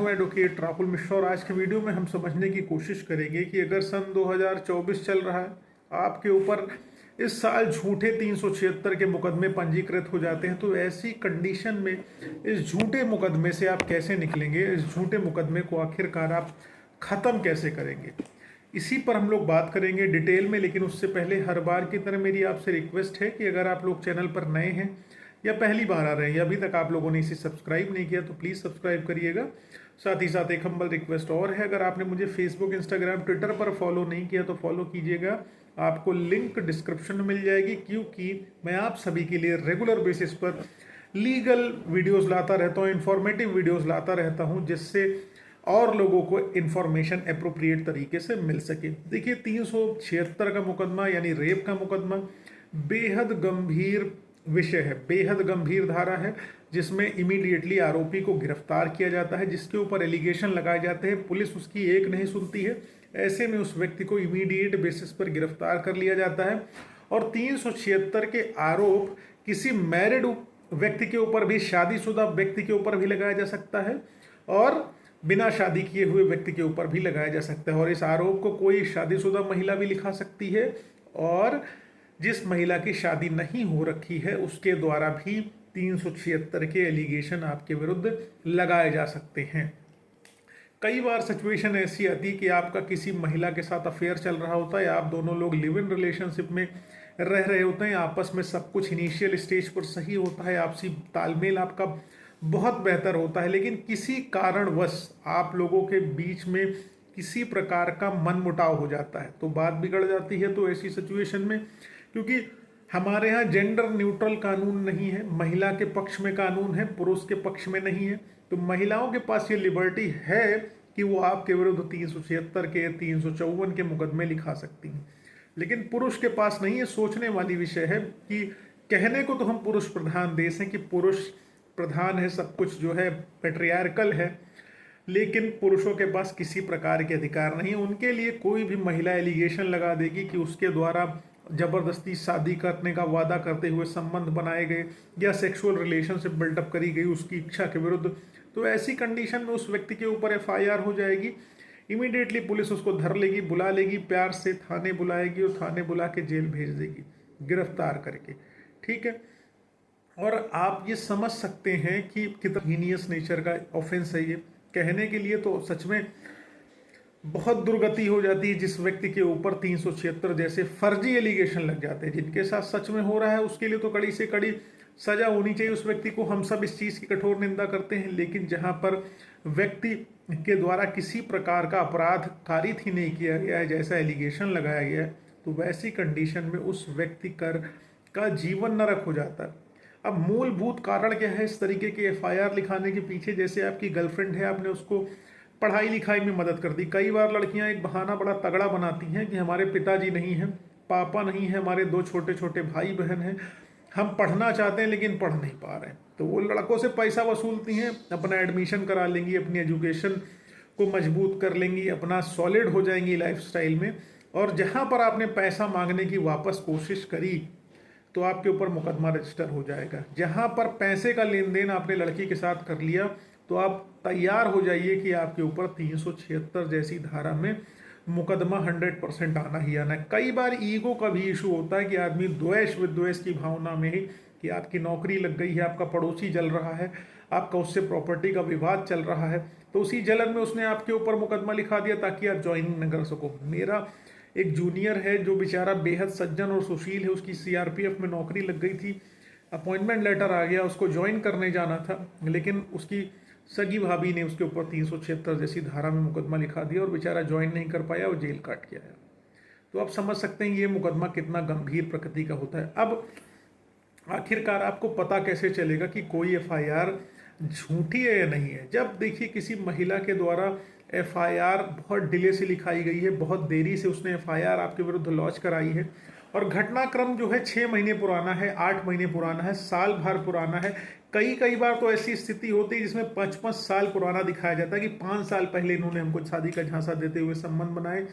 मैं एडवोकेट राहुल मिश्रा और आज के वीडियो में हम समझने की कोशिश करेंगे कि अगर सन 2024 चल रहा है, आपके ऊपर इस साल झूठे 376 के मुकदमे पंजीकृत हो जाते हैं, तो ऐसी कंडीशन में इस झूठे मुकदमे से आप कैसे निकलेंगे, इस झूठे मुकदमे को आखिरकार आप ख़त्म कैसे करेंगे, इसी पर हम लोग बात करेंगे डिटेल में। लेकिन उससे पहले हर बार की तरह मेरी आपसे रिक्वेस्ट है कि अगर आप लोग चैनल पर नए हैं या पहली बार आ रहे हैं या अभी तक आप लोगों ने इसे सब्सक्राइब नहीं किया तो प्लीज़ सब्सक्राइब करिएगा। साथ ही साथ एक हम्बल रिक्वेस्ट और है, अगर आपने मुझे फेसबुक, इंस्टाग्राम, ट्विटर पर फॉलो नहीं किया तो फॉलो कीजिएगा। आपको लिंक डिस्क्रिप्शन में मिल जाएगी, क्योंकि मैं आप सभी के लिए रेगुलर बेसिस पर लीगल वीडियोस लाता रहता हूँ, इंफॉर्मेटिव वीडियोस लाता रहता हूँ, जिससे और लोगों को इन्फॉर्मेशन अप्रोप्रिएट तरीके से मिल सके। देखिए, 376 का मुकदमा यानी रेप का मुकदमा बेहद गंभीर विषय है, बेहद गंभीर धारा है, जिसमें इमीडिएटली आरोपी को गिरफ्तार किया जाता है। जिसके ऊपर एलिगेशन लगाए जाते हैं, पुलिस उसकी एक नहीं सुनती है। ऐसे में उस व्यक्ति को इमीडिएट बेसिस पर गिरफ्तार कर लिया जाता है और 376 के आरोप किसी मैरिड व्यक्ति के ऊपर भी, शादीशुदा व्यक्ति के ऊपर भी लगाया जा सकता है और बिना शादी किए हुए व्यक्ति के ऊपर भी लगाया जा सकता है। और इस आरोप को कोई शादीशुदा महिला भी लिखा सकती है और जिस महिला की शादी नहीं हो रखी है उसके द्वारा भी 376 के एलिगेशन आपके विरुद्ध लगाए जा सकते हैं। कई बार सिचुएशन ऐसी आती है कि आपका किसी महिला के साथ अफेयर चल रहा होता है, आप दोनों लोग लिव इन रिलेशनशिप में रह रहे होते हैं, आपस में सब कुछ इनिशियल स्टेज पर सही होता है, आपसी तालमेल आपका बहुत बेहतर होता है, लेकिन किसी कारणवश आप लोगों के बीच में किसी प्रकार का मनमुटाव हो जाता है तो बात बिगड़ जाती है। तो ऐसी सिचुएशन में, क्योंकि हमारे यहाँ जेंडर न्यूट्रल कानून नहीं है, महिला के पक्ष में कानून है, पुरुष के पक्ष में नहीं है, तो महिलाओं के पास ये लिबर्टी है कि वो आपके विरुद्ध 376 के, 354 के मुकदमे लिखा सकती हैं, लेकिन पुरुष के पास नहीं है। सोचने वाली विषय है कि कहने को तो हम पुरुष प्रधान देश हैं कि पुरुष प्रधान है, सब कुछ जो है पैट्रियार्कल है, लेकिन पुरुषों के पास किसी प्रकार के अधिकार नहीं है। उनके लिए कोई भी महिला एलिगेशन लगा देगी कि उसके द्वारा जबरदस्ती शादी करने का वादा करते हुए संबंध बनाए गए या सेक्सुअल रिलेशनशिप बिल्डअप करी गई उसकी इच्छा के विरुद्ध, तो ऐसी कंडीशन में उस व्यक्ति के ऊपर एफआईआर हो जाएगी। इमीडिएटली पुलिस उसको धर लेगी, बुला लेगी, प्यार से थाने बुलाएगी और थाने बुला के जेल भेज देगी गिरफ्तार करके। ठीक है, और आप ये समझ सकते हैं कि कितना हीनियस नेचर का ऑफेंस है ये। कहने के लिए तो सच में बहुत दुर्गति हो जाती है जिस व्यक्ति के ऊपर 376 जैसे फर्जी एलिगेशन लग जाते हैं। जिनके साथ सच में हो रहा है उसके लिए तो कड़ी से कड़ी सजा होनी चाहिए उस व्यक्ति को, हम सब इस चीज़ की कठोर निंदा करते हैं। लेकिन जहां पर व्यक्ति के द्वारा किसी प्रकार का अपराध कारित ही नहीं किया गया है, जैसा एलिगेशन लगाया गया है, तो वैसी कंडीशन में उस व्यक्ति का जीवन नरक हो जाता है। अब मूलभूत कारण क्या है इस तरीके के एफआईआर लिखाने के पीछे? जैसे आपकी गर्लफ्रेंड है, आपने उसको पढ़ाई लिखाई में मदद कर दी। कई बार लड़कियां एक बहाना बड़ा तगड़ा बनाती हैं कि हमारे पिताजी नहीं हैं, पापा नहीं है, हमारे 2 छोटे छोटे भाई बहन हैं, हम पढ़ना चाहते हैं लेकिन पढ़ नहीं पा रहे हैं, तो वो लड़कों से पैसा वसूलती हैं, अपना एडमिशन करा लेंगी, अपनी एजुकेशन को मजबूत कर लेंगी, अपना सॉलिड हो जाएंगी लाइफस्टाइल में, और जहाँ पर आपने पैसा मांगने की वापस कोशिश करी तो आपके ऊपर मुकदमा रजिस्टर हो जाएगा। जहाँ पर पैसे का लेन देन आपने लड़की के साथ कर लिया तो आप तैयार हो जाइए कि आपके ऊपर 376 जैसी धारा में मुकदमा 100% आना ही आना है। कई बार ईगो का भी इशू होता है कि आदमी द्वेष विद्वेष की भावना में ही, कि आपकी नौकरी लग गई है, आपका पड़ोसी जल रहा है, आपका उससे प्रॉपर्टी का विवाद चल रहा है, तो उसी जलन में उसने आपके ऊपर मुकदमा लिखा दिया ताकि आप ज्वाइनिंग न कर सको। मेरा एक जूनियर है जो बेचारा बेहद सज्जन और सुशील है, उसकी सीआरपीएफ में नौकरी लग गई थी, अपॉइंटमेंट लेटर आ गया, उसको ज्वाइन करने जाना था, लेकिन उसकी सगी भाभी ने उसके ऊपर 376 जैसी धारा में मुकदमा लिखा दिया और बेचारा ज्वाइन नहीं कर पाया और जेल काट के आया। तो आप समझ सकते हैं ये मुकदमा कितना गंभीर प्रकृति का होता है। अब आखिरकार आपको पता कैसे चलेगा कि कोई एफआईआर झूठी है या नहीं है? जब देखिए किसी महिला के द्वारा एफआईआर बहुत डिले से लिखाई गई है, बहुत देरी से उसने एफआईआर आपके विरुद्ध लॉन्च कराई है, और घटनाक्रम जो है 6 महीने पुराना है, 8 महीने पुराना है, साल भर पुराना है। कई बार तो ऐसी स्थिति होती है जिसमें 5-5 साल पुराना दिखाया जाता है कि 5 साल पहले इन्होंने हमको शादी का झांसा देते हुए संबंध बनाए,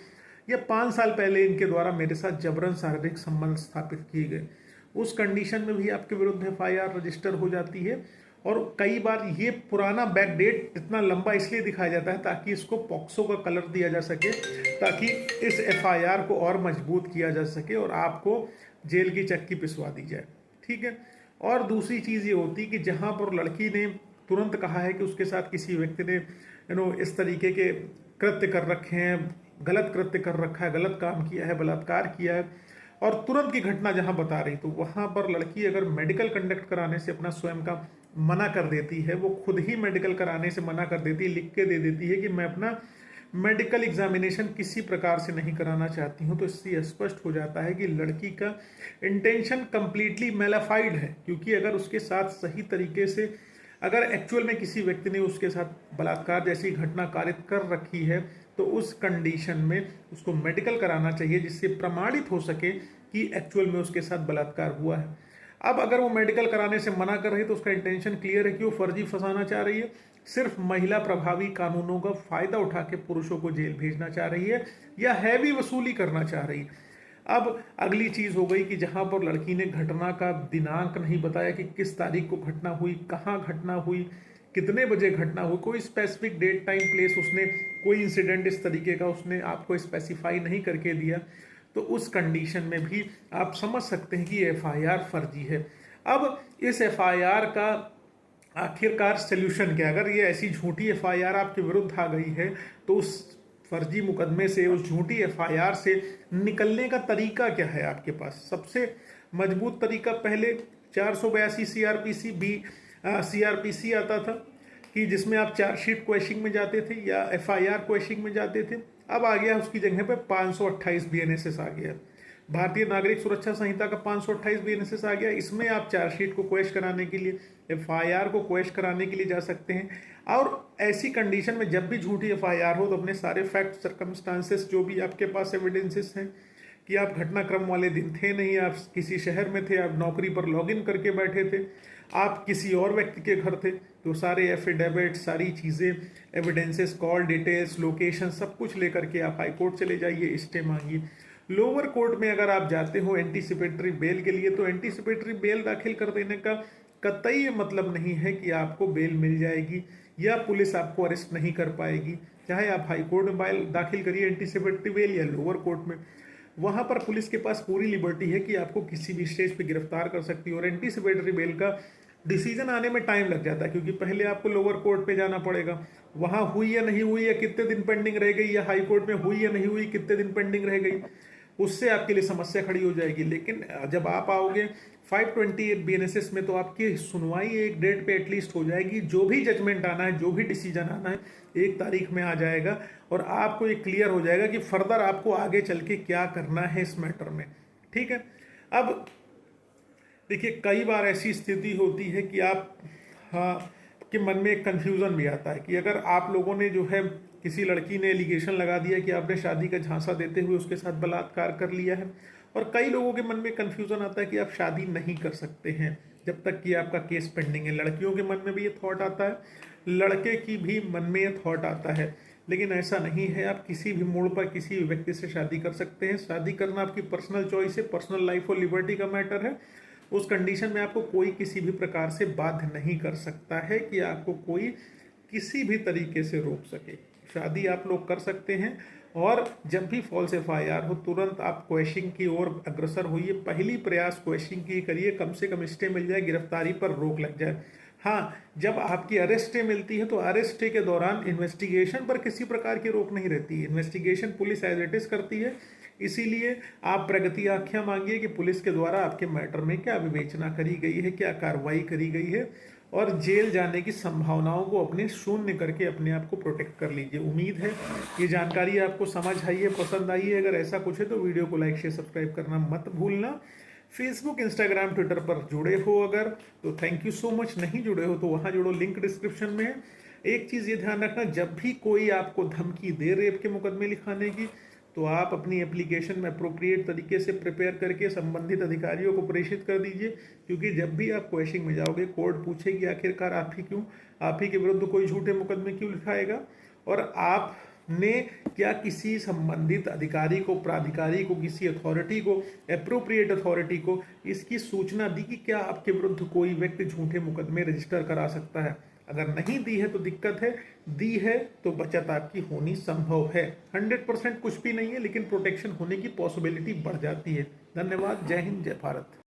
या 5 साल पहले इनके द्वारा मेरे साथ जबरन शारीरिक संबंध स्थापित किए गए। उस कंडीशन में भी आपके विरुद्ध एफआईआर रजिस्टर हो जाती है और कई बार ये पुराना बैक डेट इतना लंबा इसलिए दिखाया जाता है ताकि इसको पॉक्सो का कलर दिया जा सके, ताकि इस एफआईआर को और मजबूत किया जा सके और आपको जेल की चक्की पिसवा दी जाए। ठीक है। और दूसरी चीज़ ये होती कि जहाँ पर लड़की ने तुरंत कहा है कि उसके साथ किसी व्यक्ति ने इस तरीके के कृत्य कर रखे हैं, गलत कृत्य कर रखा है, गलत काम किया है, बलात्कार किया है, और तुरंत की घटना जहां बता रही, तो वहां पर लड़की अगर मेडिकल कंडक्ट कराने से अपना स्वयं का मना कर देती है, वो खुद ही मेडिकल कराने से मना कर देती है, लिख के दे देती है कि मैं अपना मेडिकल एग्जामिनेशन किसी प्रकार से नहीं कराना चाहती हूँ, तो इससे स्पष्ट हो जाता है कि लड़की का इंटेंशन कंप्लीटली मेलाफाइड है। क्योंकि अगर उसके साथ सही तरीके से, अगर एक्चुअल में किसी व्यक्ति ने उसके साथ बलात्कार जैसी घटना कारित कर रखी है, तो उस कंडीशन में उसको मेडिकल कराना चाहिए, जिससे प्रमाणित हो सके कि एक्चुअल में उसके साथ बलात्कार हुआ है। अब अगर वो मेडिकल कराने से मना कर रही है तो उसका इंटेंशन क्लियर है कि वो फर्जी फंसाना चाह रही है, सिर्फ महिला प्रभावी कानूनों का फायदा उठा के पुरुषों को जेल भेजना चाह रही है, या हैवी वसूली करना चाह रही है। अब अगली चीज हो गई कि जहां पर लड़की ने घटना का दिनांक नहीं बताया कि किस तारीख को घटना हुई, कहाँ घटना हुई, कितने बजे घटना हुई, कोई स्पेसिफिक डेट टाइम प्लेस उसने, कोई इंसिडेंट इस तरीके का उसने आपको स्पेसिफाई नहीं करके दिया, तो उस कंडीशन में भी आप समझ सकते हैं कि एफआईआर फर्जी है। अब इस एफआईआर का आखिरकार सोल्यूशन क्या? अगर ये ऐसी झूठी एफआईआर आपके विरुद्ध आ गई है, तो उस फर्जी मुकदमे से, उस झूठी एफआईआर से निकलने का तरीका क्या है आपके पास? सबसे मजबूत तरीका पहले 482 सीआरपीसी आता था कि जिसमें आप चार्जशीट क्वेश्चन में जाते थे या एफआईआर क्वेश्चन में जाते थे। अब आ गया उसकी जगह पे 528 बीएनएसएस आ गया, भारतीय नागरिक सुरक्षा संहिता का 528 बीएनएसएस आ गया। इसमें आप चार्जशीट को क्वेश्चन कराने के लिए, एफआईआर को क्वेश्चन कराने के लिए जा सकते हैं। और ऐसी कंडीशन में जब भी झूठी एफआईआर हो तो अपने सारे फैक्ट सर्कमस्टांसेस, जो भी आपके पास एविडेंसेस हैं कि आप घटनाक्रम वाले दिन थे नहीं, आप किसी शहर में थे, आप नौकरी पर लॉगिन करके बैठे थे, आप किसी और व्यक्ति के घर थे, तो सारे एफिडेविट, सारी चीज़ें, एविडेंसेस, कॉल डिटेल्स, लोकेशन, सब कुछ लेकर के आप हाई कोर्ट चले जाइए, स्टे मांगिए। लोअर कोर्ट में अगर आप जाते हो एंटीसिपेटरी बेल के लिए, तो एंटीसिपेटरी बेल दाखिल कर देने का कतई ये मतलब नहीं है कि आपको बेल मिल जाएगी या पुलिस आपको अरेस्ट नहीं कर पाएगी। चाहे आप हाई कोर्ट में बेल दाखिल करिए एंटीसिपेटरी बेल या लोअर कोर्ट में, वहां पर पुलिस के पास पूरी लिबर्टी है कि आपको किसी भी स्टेज पे गिरफ्तार कर सकती है। और एंटीसिपेटरी बेल का डिसीजन आने में टाइम लग जाता है, क्योंकि पहले आपको लोअर कोर्ट पे जाना पड़ेगा, वहां हुई या नहीं हुई, या कितने दिन पेंडिंग रह गई, या हाई कोर्ट में हुई या नहीं हुई, कितने दिन पेंडिंग रह गई, उससे आपके लिए समस्या खड़ी हो जाएगी। लेकिन जब आप आओगे 528 बीएनएसएस में, तो आपकी सुनवाई एक डेट पे एटलीस्ट हो जाएगी। जो भी जजमेंट आना है, जो भी डिसीजन आना है, एक तारीख में आ जाएगा और आपको ये क्लियर हो जाएगा कि फर्दर आपको आगे चल के क्या करना है इस मैटर में। ठीक है। अब देखिए, कई बार ऐसी स्थिति होती है कि आप, हाँ, कि मन में एक कन्फ्यूज़न भी आता है कि अगर आप लोगों ने जो है, किसी लड़की ने एलिगेशन लगा दिया कि आपने शादी का झांसा देते हुए उसके साथ बलात्कार कर लिया है, और कई लोगों के मन में कन्फ्यूज़न आता है कि आप शादी नहीं कर सकते हैं जब तक कि आपका केस पेंडिंग है। लड़कियों के मन में भी ये थॉट आता है, लड़के की भी मन में ये थॉट आता है, लेकिन ऐसा नहीं है। आप किसी भी मोड़ पर किसी भी व्यक्ति से शादी कर सकते हैं। शादी करना आपकी पर्सनल चॉइस है, पर्सनल लाइफ और लिबर्टी का मैटर है। उस कंडीशन में आपको कोई किसी भी प्रकार से बाध्य नहीं कर सकता है कि आपको कोई किसी भी तरीके से रोक सके। शादी आप लोग कर सकते हैं, और जब भी फॉल्स एफआईआर हो तुरंत आप क्वेश्चन की ओर अग्रसर होइए। पहली प्रयास क्वेश्चन की करिए, कम से कम स्टे मिल जाए, गिरफ्तारी पर रोक लग जाए। हाँ, जब आपकी अरेस्ट स्टे मिलती है तो अरेस्ट स्टे के दौरान इन्वेस्टिगेशन पर किसी प्रकार की रोक नहीं रहती है। Investigation police as it is करती है, इसीलिए आप प्रगति आख्या मांगिए कि पुलिस के द्वारा आपके मैटर में क्या विवेचना करी गई है, क्या कार्रवाई करी गई है, और जेल जाने की संभावनाओं को अपने शून्य करके अपने आप को प्रोटेक्ट कर लीजिए। उम्मीद है ये जानकारी आपको समझ आई है, पसंद आई है। अगर ऐसा कुछ है तो वीडियो को लाइक, शेयर, सब्सक्राइब करना मत भूलना। फेसबुक, इंस्टाग्राम, ट्विटर पर जुड़े हो अगर, तो थैंक यू सो मच। नहीं जुड़े हो तो वहाँ जुड़ो, लिंक डिस्क्रिप्शन में है। एक चीज़ ये ध्यान रखना, जब भी कोई आपको धमकी दे रेप के मुकदमे लिखाने की, तो आप अपनी एप्लीकेशन में अप्रोप्रिएट तरीके से प्रिपेयर करके संबंधित अधिकारियों को प्रेषित कर दीजिए। क्योंकि जब भी आप क्वेश्चन में जाओगे, कोर्ट पूछेगी आखिरकार आप ही के विरुद्ध कोई झूठे मुकदमे क्यों लिखाएगा, और आप ने क्या किसी संबंधित अधिकारी को, प्राधिकारी को, किसी अथॉरिटी को, एप्रोप्रिएट अथॉरिटी को इसकी सूचना दी कि क्या आपके विरुद्ध कोई व्यक्ति झूठे मुकदमे रजिस्टर करा सकता है? अगर नहीं दी है तो दिक्कत है, दी है तो बचत आपकी होनी संभव है। 100% कुछ भी नहीं है, लेकिन प्रोटेक्शन होने की पॉसिबिलिटी बढ़ जाती है। धन्यवाद। जय हिंद, जय भारत।